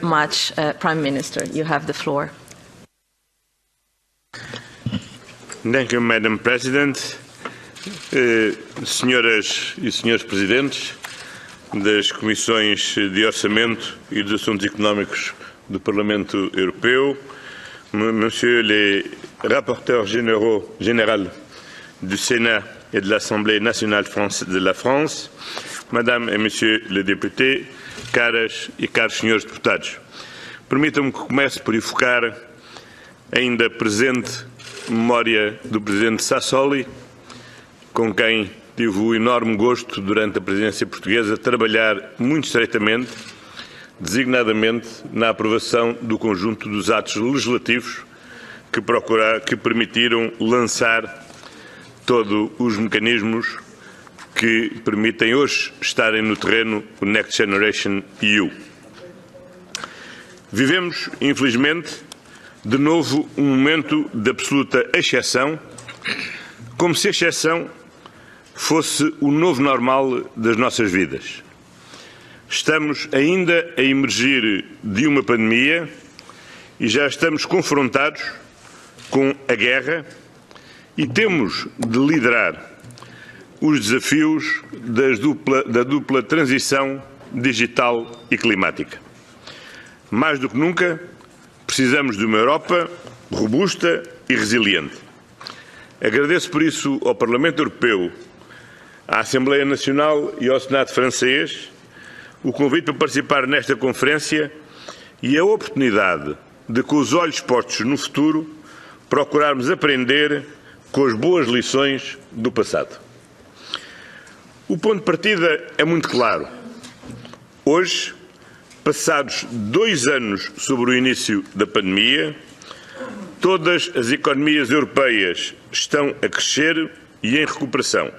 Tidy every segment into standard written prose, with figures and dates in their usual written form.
much, Prime Minister. You have the floor. Thank you, Madam President. Senhoras e senhores Presidentes das Comissões de Orçamento e dos Assuntos Económicos do Parlamento Europeu, Monsieur les rapporteurs généraux du Sénat et de l'Assemblée nationale de la France, Madame et Monsieur les députés, caras e caros senhores deputados. Permitam-me que comece por evocar ainda presente memória do Presidente Sassoli, com quem tive o enorme gosto, durante a presidência portuguesa, de trabalhar muito estreitamente, designadamente na aprovação do conjunto dos atos legislativos que permitiram lançar todos os mecanismos que permitem hoje estarem no terreno o Next Generation EU. Vivemos, infelizmente, de novo um momento de absoluta exceção, como se a exceção fosse o novo normal das nossas vidas. Estamos ainda a emergir de uma pandemia e já estamos confrontados com a guerra e temos de liderar os desafios da dupla transição digital e climática. Mais do que nunca, precisamos de uma Europa robusta e resiliente. Agradeço por isso ao Parlamento Europeu, à Assembleia Nacional e ao Senado francês o convite para participar nesta conferência e a oportunidade de, com os olhos postos no futuro, procurarmos aprender com as boas lições do passado. O ponto de partida é muito claro. Hoje, passados 2 anos sobre o início da pandemia, todas as economias europeias estão a crescer e em recuperação.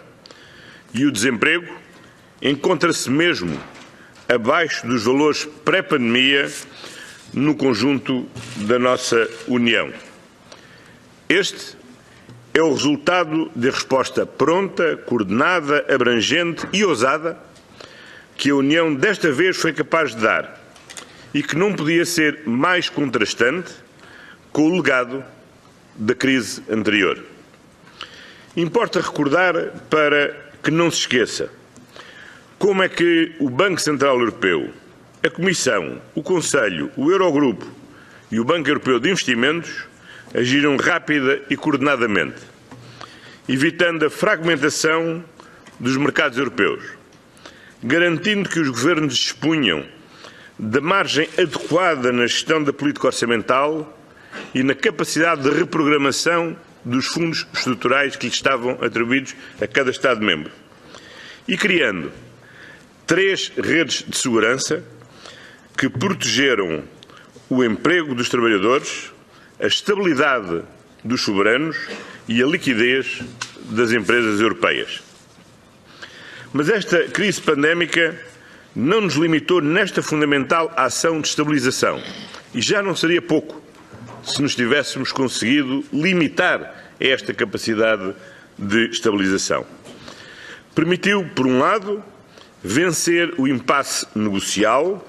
E o desemprego encontra-se mesmo abaixo dos valores pré-pandemia no conjunto da nossa União. Este é o resultado de resposta pronta, coordenada, abrangente e ousada que a União desta vez foi capaz de dar e que não podia ser mais contrastante com o legado da crise anterior. Importa recordar, para que não se esqueça, como é que o Banco Central Europeu, a Comissão, o Conselho, o Eurogrupo e o Banco Europeu de Investimentos agiram rápida e coordenadamente, evitando a fragmentação dos mercados europeus, garantindo que os governos dispunham da margem adequada na gestão da política orçamental e na capacidade de reprogramação dos fundos estruturais que lhes estavam atribuídos a cada Estado-membro. E criando 3 redes de segurança que protegeram o emprego dos trabalhadores, a estabilidade dos soberanos e a liquidez das empresas europeias. Mas esta crise pandémica não nos limitou nesta fundamental ação de estabilização, e já não seria pouco se nos tivéssemos conseguido limitar esta capacidade de estabilização. Permitiu, por um lado, vencer o impasse negocial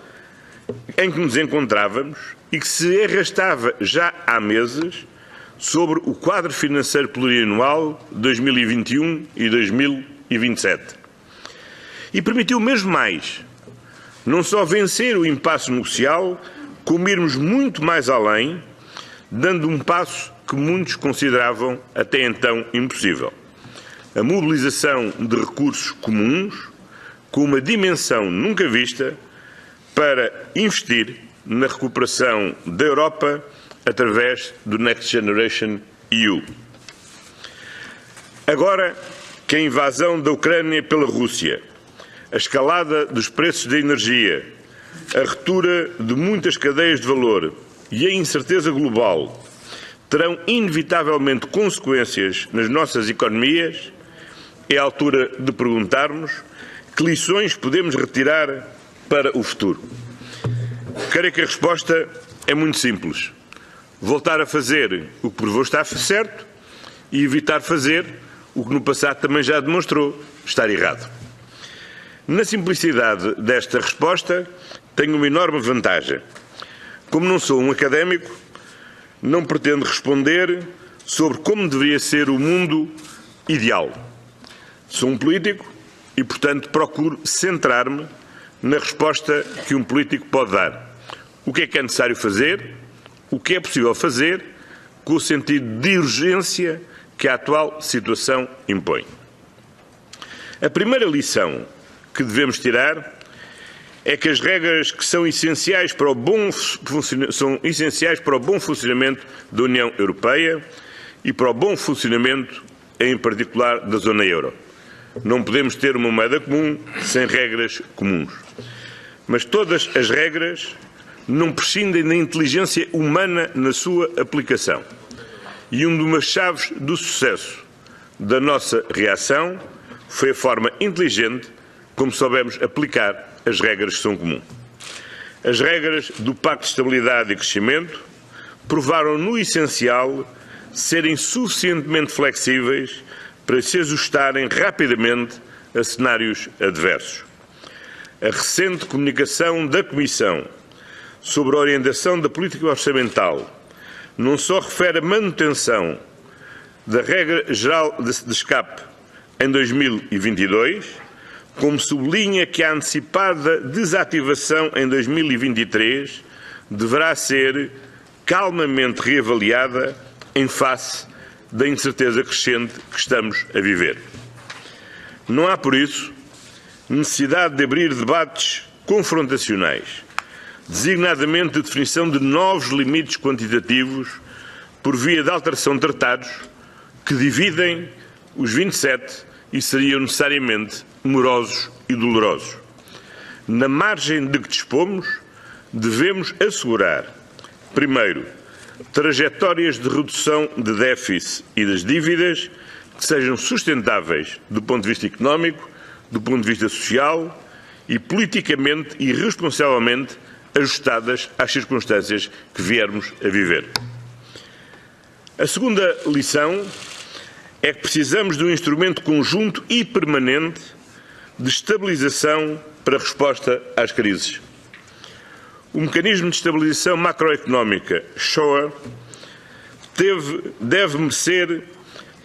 em que nos encontrávamos e que se arrastava já há meses sobre o quadro financeiro plurianual 2021 e 2027. E permitiu mesmo mais, não só vencer o impasse negocial, como irmos muito mais além, dando um passo que muitos consideravam até então impossível. A mobilização de recursos comuns com uma dimensão nunca vista para investir na recuperação da Europa através do Next Generation EU. Agora que a invasão da Ucrânia pela Rússia, a escalada dos preços da energia, a ruptura de muitas cadeias de valor e a incerteza global terão inevitavelmente consequências nas nossas economias, é a altura de perguntarmos que lições podemos retirar para o futuro. Creio que a resposta é muito simples. Voltar a fazer o que provou estar certo e evitar fazer o que no passado também já demonstrou estar errado. Na simplicidade desta resposta, tenho uma enorme vantagem. Como não sou um académico, não pretendo responder sobre como deveria ser o mundo ideal. Sou um político e, portanto, procuro centrar-me na resposta que um político pode dar. O que é necessário fazer, o que é possível fazer, com o sentido de urgência que a atual situação impõe. A primeira lição que devemos tirar é que as regras que são essenciais para o bom funcionamento da União Europeia e para o bom funcionamento, em particular, da zona euro. Não podemos ter uma moeda comum sem regras comuns. Mas todas as regras não prescindem da inteligência humana na sua aplicação. E uma das chaves do sucesso da nossa reação foi a forma inteligente como soubemos aplicar as regras que são comuns. As regras do Pacto de Estabilidade e Crescimento provaram, no essencial, serem suficientemente flexíveis para se ajustarem rapidamente a cenários adversos. A recente comunicação da Comissão sobre a orientação da política orçamental não só refere a manutenção da regra geral de escape em 2022, como sublinha que a antecipada desativação em 2023 deverá ser calmamente reavaliada em face da incerteza crescente que estamos a viver. Não há, por isso, necessidade de abrir debates confrontacionais, designadamente a definição de novos limites quantitativos por via de alteração de tratados que dividem os 27 e seriam necessariamente morosos e dolorosos. Na margem de que dispomos, devemos assegurar, primeiro, trajetórias de redução de déficit e das dívidas que sejam sustentáveis do ponto de vista económico, do ponto de vista social e politicamente e responsavelmente ajustadas às circunstâncias que viermos a viver. A segunda lição é que precisamos de um instrumento conjunto e permanente de estabilização para resposta às crises. O mecanismo de estabilização macroeconómica, SURE, deve merecer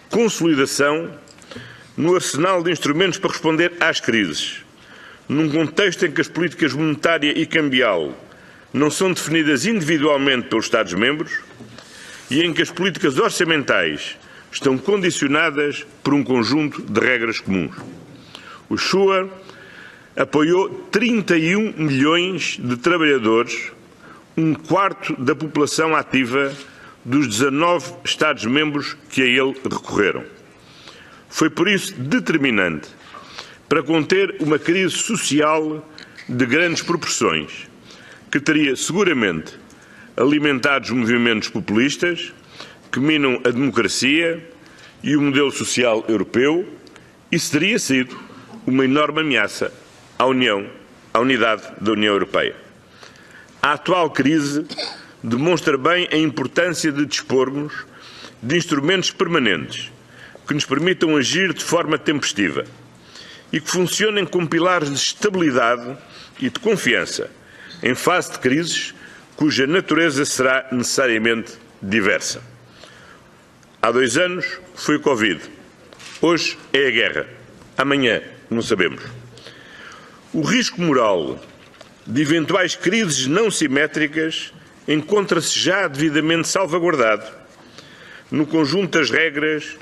consolidação no arsenal de instrumentos para responder às crises, num contexto em que as políticas monetária e cambial não são definidas individualmente pelos Estados-membros e em que as políticas orçamentais estão condicionadas por um conjunto de regras comuns. O SURE apoiou 31 milhões de trabalhadores, um quarto da população ativa dos 19 Estados-membros que a ele recorreram. Foi por isso determinante para conter uma crise social de grandes proporções, que teria seguramente alimentado os movimentos populistas que minam a democracia e o modelo social europeu e teria sido uma enorme ameaça à unidade da União Europeia. A atual crise demonstra bem a importância de dispormos de instrumentos permanentes que nos permitam agir de forma tempestiva e que funcionem como pilares de estabilidade e de confiança em face de crises cuja natureza será necessariamente diversa. Há 2 anos foi o Covid. Hoje é a guerra. Amanhã não sabemos. O risco moral de eventuais crises não simétricas encontra-se já devidamente salvaguardado no conjunto das regras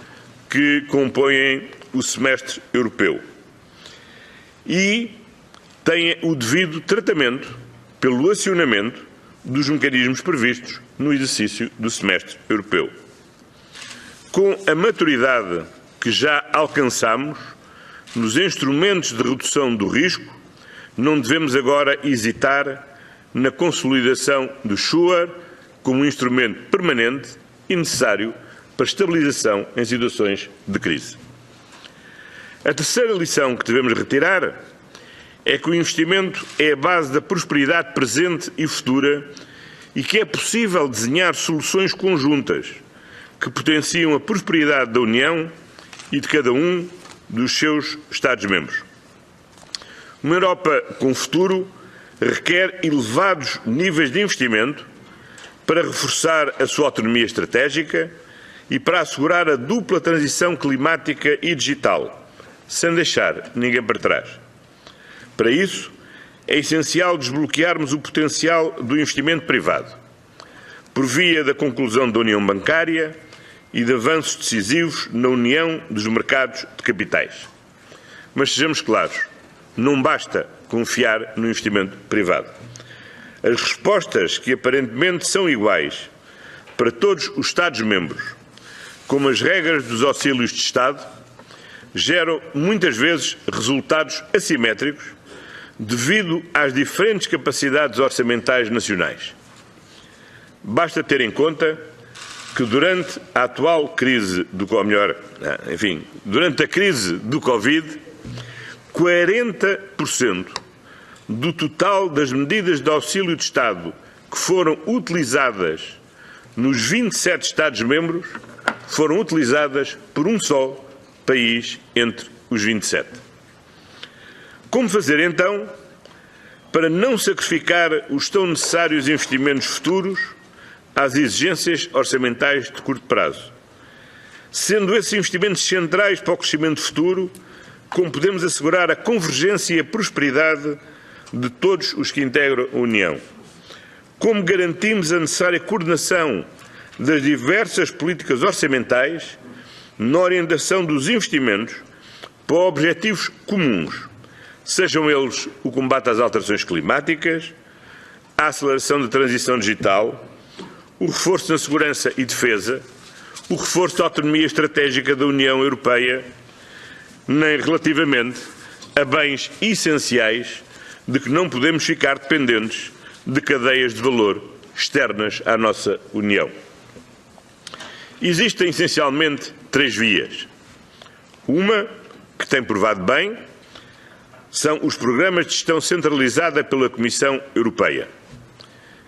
que compõem o semestre europeu e tem o devido tratamento pelo acionamento dos mecanismos previstos no exercício do semestre europeu. Com a maturidade que já alcançamos nos instrumentos de redução do risco, não devemos agora hesitar na consolidação do SURE como um instrumento permanente e necessário para estabilização em situações de crise. A terceira lição que devemos retirar é que o investimento é a base da prosperidade presente e futura e que é possível desenhar soluções conjuntas que potenciam a prosperidade da União e de cada um dos seus Estados-membros. Uma Europa com futuro requer elevados níveis de investimento para reforçar a sua autonomia estratégica e para assegurar a dupla transição climática e digital, sem deixar ninguém para trás. Para isso, é essencial desbloquearmos o potencial do investimento privado, por via da conclusão da União Bancária e de avanços decisivos na União dos Mercados de Capitais. Mas sejamos claros, não basta confiar no investimento privado. As respostas, que aparentemente são iguais para todos os Estados-membros, como as regras dos auxílios de Estado, geram muitas vezes resultados assimétricos devido às diferentes capacidades orçamentais nacionais. Basta ter em conta que durante a atual crise durante a crise do Covid, 40% do total das medidas de auxílio de Estado que foram utilizadas nos 27 Estados-membros foram utilizadas por um só país entre os 27. Como fazer, então, para não sacrificar os tão necessários investimentos futuros às exigências orçamentais de curto prazo? Sendo esses investimentos centrais para o crescimento futuro, como podemos assegurar a convergência e a prosperidade de todos os que integram a União? Como garantimos a necessária coordenação das diversas políticas orçamentais na orientação dos investimentos para objetivos comuns, sejam eles o combate às alterações climáticas, a aceleração da transição digital, o reforço na segurança e defesa, o reforço da autonomia estratégica da União Europeia, nem relativamente a bens essenciais de que não podemos ficar dependentes de cadeias de valor externas à nossa União. Existem essencialmente três vias. Uma, que tem provado bem, são os programas de gestão centralizada pela Comissão Europeia.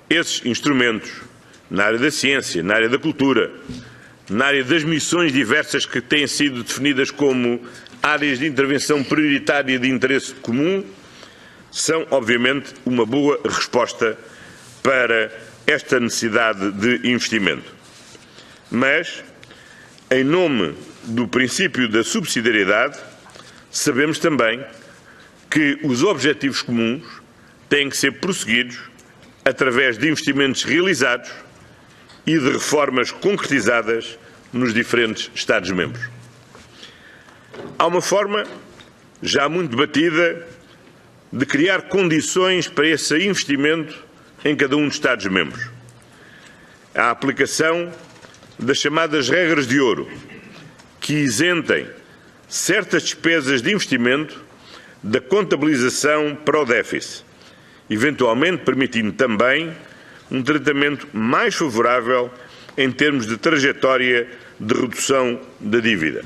Esses instrumentos, na área da ciência, na área da cultura, na área das missões diversas que têm sido definidas como áreas de intervenção prioritária de interesse comum, são, obviamente, uma boa resposta para esta necessidade de investimento. Mas, em nome do princípio da subsidiariedade, sabemos também que os objetivos comuns têm que ser prosseguidos através de investimentos realizados e de reformas concretizadas nos diferentes Estados-membros. Há uma forma, já muito debatida, de criar condições para esse investimento em cada um dos Estados-membros. A aplicação das chamadas regras de ouro, que isentem certas despesas de investimento da contabilização para o déficit, eventualmente permitindo também um tratamento mais favorável em termos de trajetória de redução da dívida.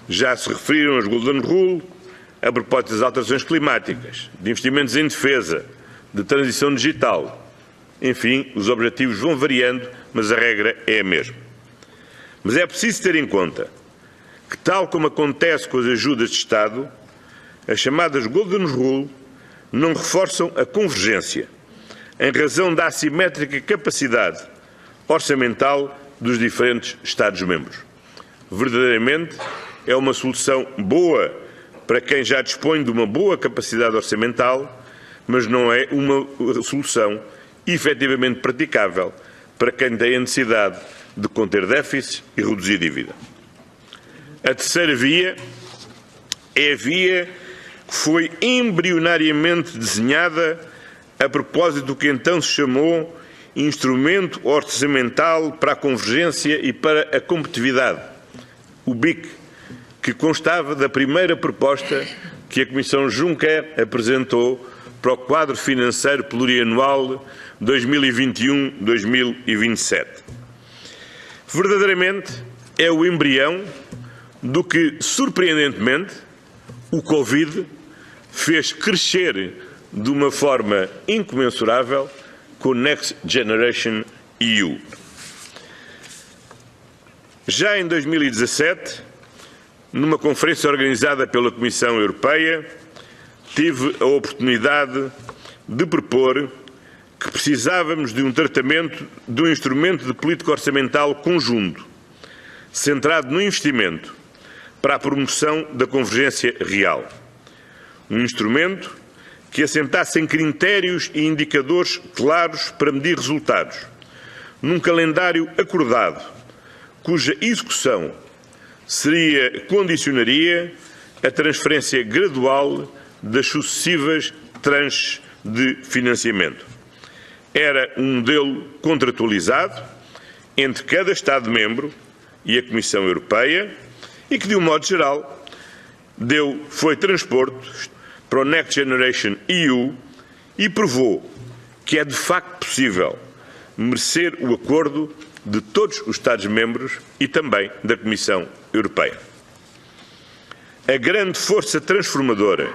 Já se referiram as Golden Rule, a propósito das alterações climáticas, de investimentos em defesa, de transição digital. Enfim, os objetivos vão variando, mas a regra é a mesma. Mas é preciso ter em conta que, tal como acontece com as ajudas de Estado, as chamadas Golden Rule não reforçam a convergência, em razão da assimétrica capacidade orçamental dos diferentes Estados-membros. Verdadeiramente, é uma solução boa para quem já dispõe de uma boa capacidade orçamental, mas não é uma solução efetivamente praticável para quem tem a necessidade de conter déficits e reduzir dívida. A terceira via é a via que foi embrionariamente desenhada a propósito do que então se chamou Instrumento Orçamental para a Convergência e para a Competitividade, o BIC, que constava da primeira proposta que a Comissão Juncker apresentou para o quadro financeiro plurianual 2021-2027. Verdadeiramente é o embrião do que, surpreendentemente, o Covid fez crescer de uma forma incomensurável com o Next Generation EU. Já em 2017, numa conferência organizada pela Comissão Europeia, tive a oportunidade de propor que precisávamos de um tratamento de um instrumento de política orçamental conjunto, centrado no investimento, para a promoção da convergência real. Um instrumento que assentasse em critérios e indicadores claros para medir resultados, num calendário acordado, cuja execução condicionaria a transferência gradual das sucessivas tranches de financiamento. Era um modelo contratualizado entre cada Estado-membro e a Comissão Europeia e que, de um modo geral, foi transposto para o Next Generation EU e provou que é de facto possível merecer o acordo de todos os Estados-membros e também da Comissão Europeia. A grande força transformadora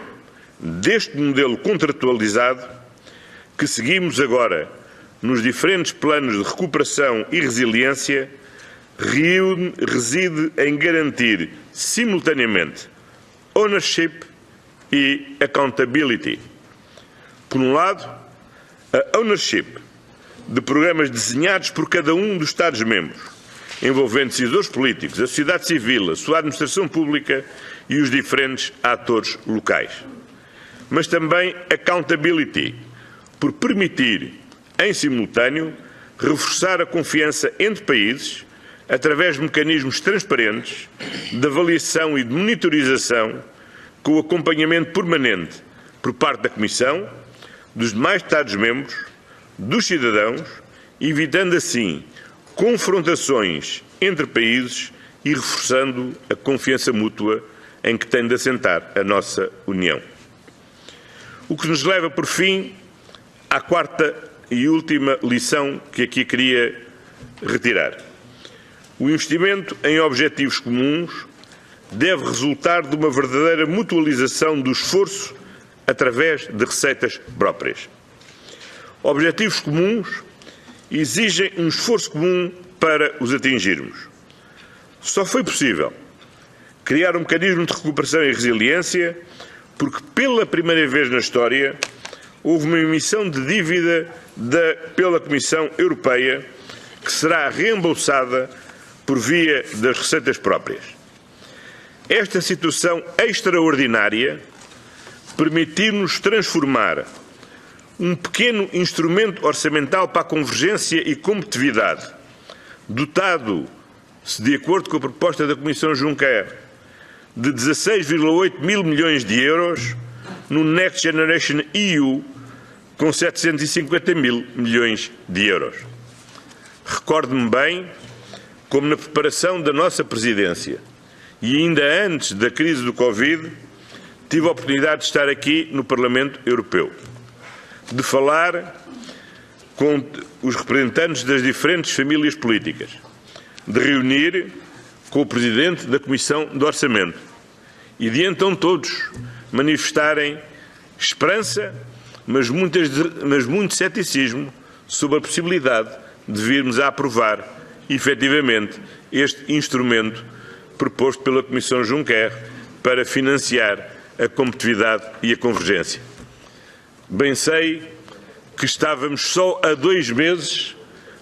deste modelo contratualizado que seguimos agora nos diferentes planos de recuperação e resiliência reside em garantir simultaneamente ownership e accountability. Por um lado, a ownership de programas desenhados por cada um dos Estados-membros, envolvendo decisores políticos, a sociedade civil, a sua administração pública e os diferentes atores locais. Mas também accountability, por permitir, em simultâneo, reforçar a confiança entre países através de mecanismos transparentes de avaliação e de monitorização com o acompanhamento permanente por parte da Comissão, dos demais Estados-membros, dos cidadãos, evitando assim confrontações entre países e reforçando a confiança mútua em que tem de assentar a nossa União. O que nos leva, por fim, à quarta e última lição que aqui queria retirar. O investimento em objetivos comuns deve resultar de uma verdadeira mutualização do esforço através de receitas próprias. Objetivos comuns exigem um esforço comum para os atingirmos. Só foi possível criar um mecanismo de recuperação e resiliência porque, pela primeira vez na história, houve uma emissão de dívida pela Comissão Europeia que será reembolsada por via das receitas próprias. Esta situação extraordinária permitiu-nos transformar um pequeno instrumento orçamental para a convergência e competitividade, dotado, de acordo com a proposta da Comissão Juncker, de 16,8 mil milhões de euros, no Next Generation EU, com 750 mil milhões de euros. Recordo-me bem como na preparação da nossa presidência e ainda antes da crise do Covid, tive a oportunidade de estar aqui no Parlamento Europeu, de falar com os representantes das diferentes famílias políticas, de reunir com o Presidente da Comissão de Orçamento e de então todos manifestarem esperança, mas muito ceticismo sobre a possibilidade de virmos a aprovar efetivamente este instrumento proposto pela Comissão Juncker para financiar a competitividade e a convergência. Bem sei que estávamos só a 2 meses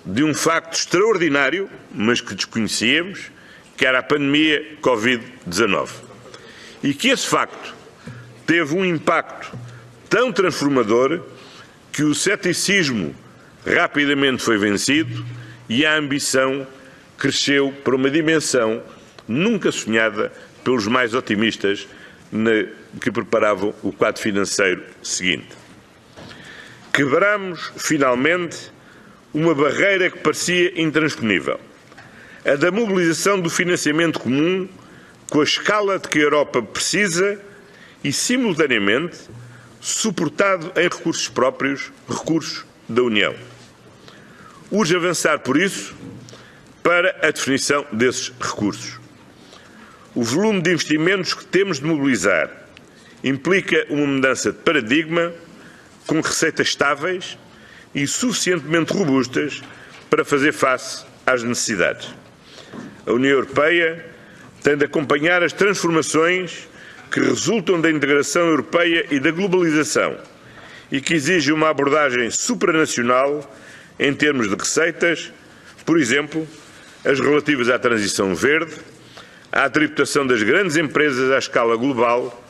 de um facto extraordinário, mas que desconhecíamos, que era a pandemia Covid-19. E que esse facto teve um impacto tão transformador que o ceticismo rapidamente foi vencido e a ambição cresceu para uma dimensão nunca sonhada pelos mais otimistas que preparavam o quadro financeiro seguinte. Quebramos, finalmente, uma barreira que parecia intransponível, a da mobilização do financiamento comum com a escala de que a Europa precisa e, simultaneamente, suportado em recursos próprios, recursos da União. Urge avançar, por isso, para a definição desses recursos. O volume de investimentos que temos de mobilizar implica uma mudança de paradigma com receitas estáveis e suficientemente robustas para fazer face às necessidades. A União Europeia tem de acompanhar as transformações que resultam da integração europeia e da globalização e que exige uma abordagem supranacional em termos de receitas, por exemplo, as relativas à transição verde, à tributação das grandes empresas à escala global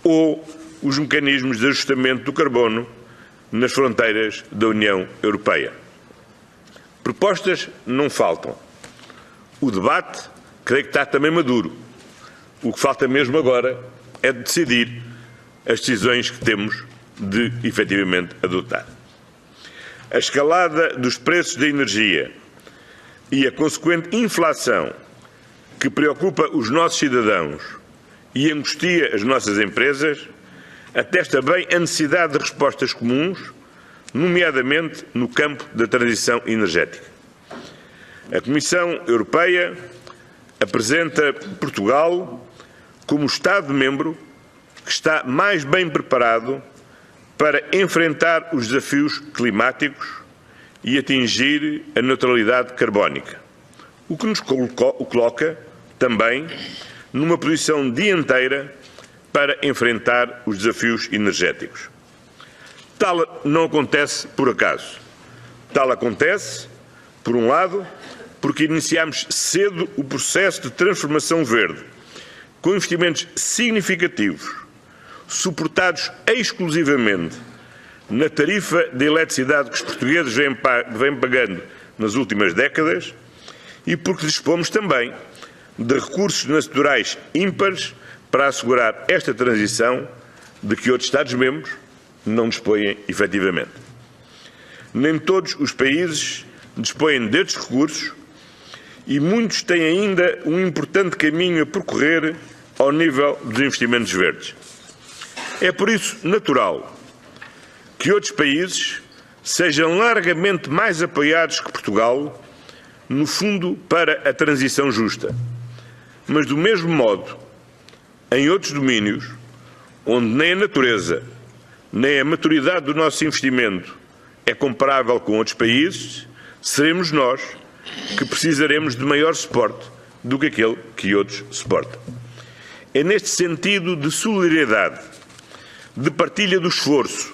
ou os mecanismos de ajustamento do carbono nas fronteiras da União Europeia. Propostas não faltam. O debate, creio que está também maduro. O que falta mesmo agora é decidir as decisões que temos de, efetivamente, adotar. A escalada dos preços da energia e a consequente inflação que preocupa os nossos cidadãos e angustia as nossas empresas, atesta bem a necessidade de respostas comuns, nomeadamente no campo da transição energética. A Comissão Europeia apresenta Portugal como Estado-membro que está mais bem preparado para enfrentar os desafios climáticos e atingir a neutralidade carbónica, o que nos coloca também numa posição dianteira para enfrentar os desafios energéticos. Tal não acontece por acaso. Tal acontece, por um lado, porque iniciámos cedo o processo de transformação verde, com investimentos significativos, suportados exclusivamente na tarifa de eletricidade que os portugueses vêm pagando nas últimas décadas e porque dispomos também de recursos naturais ímpares para assegurar esta transição de que outros Estados-membros não dispõem efetivamente. Nem todos os países dispõem destes recursos e muitos têm ainda um importante caminho a percorrer ao nível dos investimentos verdes. É por isso natural que outros países sejam largamente mais apoiados que Portugal no Fundo para a Transição Justa. Mas, do mesmo modo, em outros domínios, onde nem a natureza, nem a maturidade do nosso investimento é comparável com outros países, seremos nós que precisaremos de maior suporte do que aquele que outros suportam. É neste sentido de solidariedade, de partilha do esforço,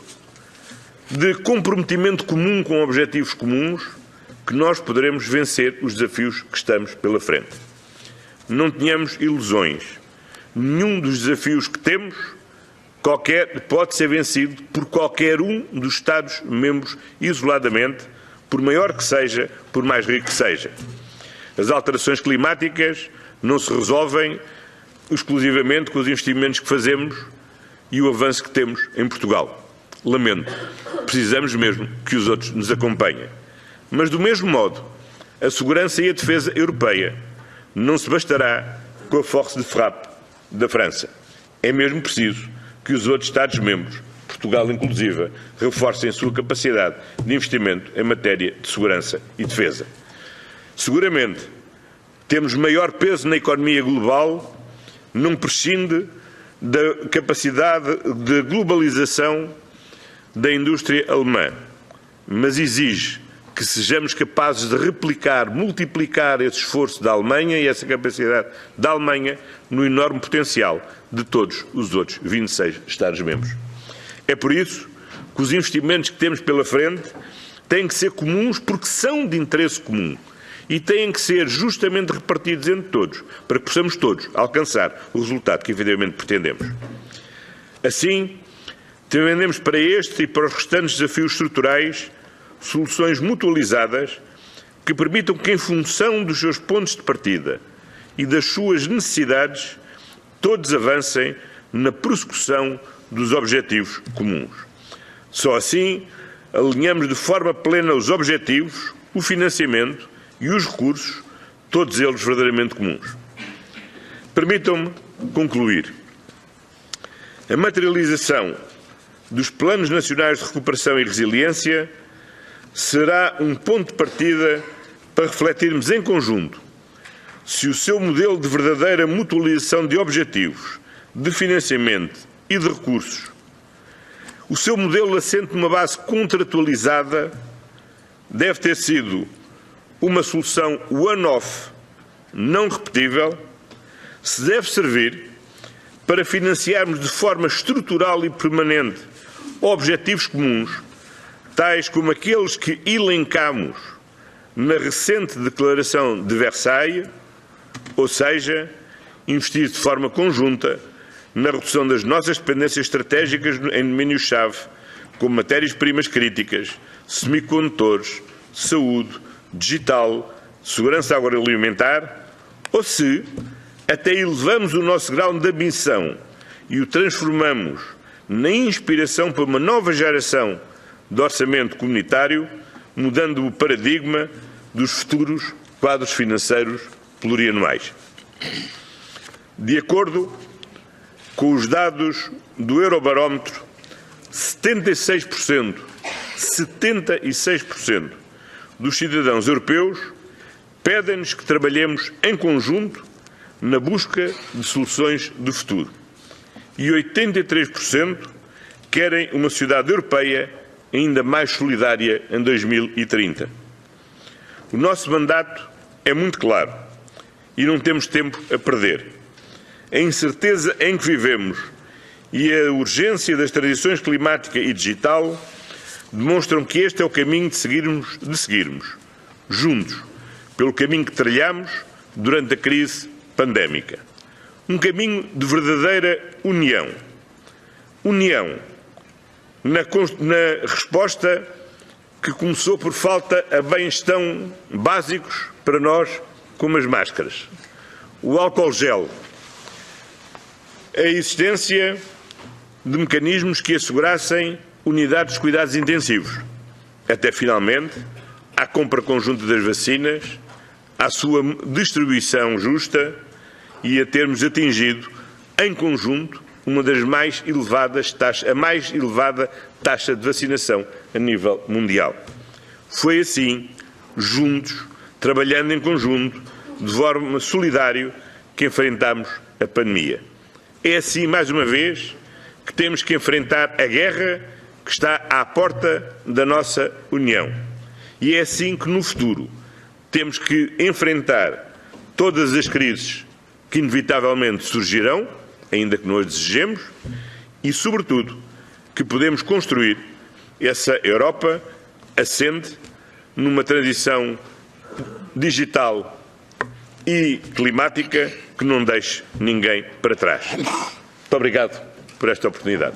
de comprometimento comum com objetivos comuns, que nós poderemos vencer os desafios que estamos pela frente. Não tenhamos ilusões. Nenhum dos desafios que temos pode ser vencido por qualquer um dos Estados-membros isoladamente, por maior que seja, por mais rico que seja. As alterações climáticas não se resolvem exclusivamente com os investimentos que fazemos e o avanço que temos em Portugal. Lamento. Precisamos mesmo que os outros nos acompanhem. Mas, do mesmo modo, a segurança e a defesa europeia não se bastará com a force de frappe da França. É mesmo preciso que os outros Estados-membros, Portugal inclusive, reforcem a sua capacidade de investimento em matéria de segurança e defesa. Seguramente, temos maior peso na economia global, não prescinde da capacidade de globalização da indústria alemã, mas exige que sejamos capazes de replicar, multiplicar esse esforço da Alemanha e essa capacidade da Alemanha no enorme potencial de todos os outros 26 Estados-membros. É por isso que os investimentos que temos pela frente têm que ser comuns porque são de interesse comum e têm que ser justamente repartidos entre todos, para que possamos todos alcançar o resultado que efetivamente pretendemos. Assim, defendemos para este e para os restantes desafios estruturais soluções mutualizadas que permitam que, em função dos seus pontos de partida e das suas necessidades, todos avancem na prossecução dos objetivos comuns. Só assim alinhamos de forma plena os objetivos, o financiamento e os recursos, todos eles verdadeiramente comuns. Permitam-me concluir. A materialização dos Planos Nacionais de Recuperação e Resiliência será um ponto de partida para refletirmos em conjunto se o seu modelo de verdadeira mutualização de objetivos, de financiamento e de recursos, o seu modelo assente numa base contratualizada, deve ter sido uma solução one-off, não repetível, se deve servir para financiarmos de forma estrutural e permanente objetivos comuns, tais como aqueles que elencamos na recente Declaração de Versailles, ou seja, investir de forma conjunta na redução das nossas dependências estratégicas em domínios-chave, como matérias-primas críticas, semicondutores, saúde, digital, segurança agroalimentar, ou se até elevamos o nosso grau de ambição e o transformamos na inspiração para uma nova geração de orçamento comunitário, mudando o paradigma dos futuros quadros financeiros plurianuais. De acordo com os dados do Eurobarómetro, 76% dos cidadãos europeus pedem-nos que trabalhemos em conjunto na busca de soluções do futuro. E 83% querem uma sociedade europeia ainda mais solidária em 2030. O nosso mandato é muito claro e não temos tempo a perder. A incerteza em que vivemos e a urgência das transições climática e digital demonstram que este é o caminho de seguirmos, juntos, pelo caminho que trilhamos durante a crise pandémica. Um caminho de verdadeira união. União na resposta que começou por falta a bens tão básicos para nós como as máscaras, o álcool gel, a existência de mecanismos que assegurassem unidades de cuidados intensivos, até finalmente à compra conjunta das vacinas, à sua distribuição justa e a termos atingido em conjunto uma das mais elevadas a mais elevada taxa de vacinação a nível mundial. Foi assim, juntos, trabalhando em conjunto, de forma solidária, que enfrentámos a pandemia. É assim, mais uma vez, que temos que enfrentar a guerra que está à porta da nossa União. E é assim que, no futuro, temos que enfrentar todas as crises que inevitavelmente surgirão, ainda que não as desejemos, e, sobretudo, que podemos construir essa Europa assente numa transição digital e climática que não deixe ninguém para trás. Muito obrigado por esta oportunidade.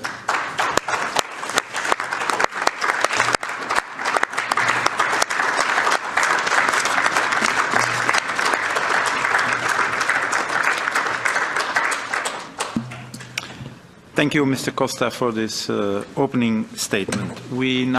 Thank you, Mr. Costa, for this opening statement. We now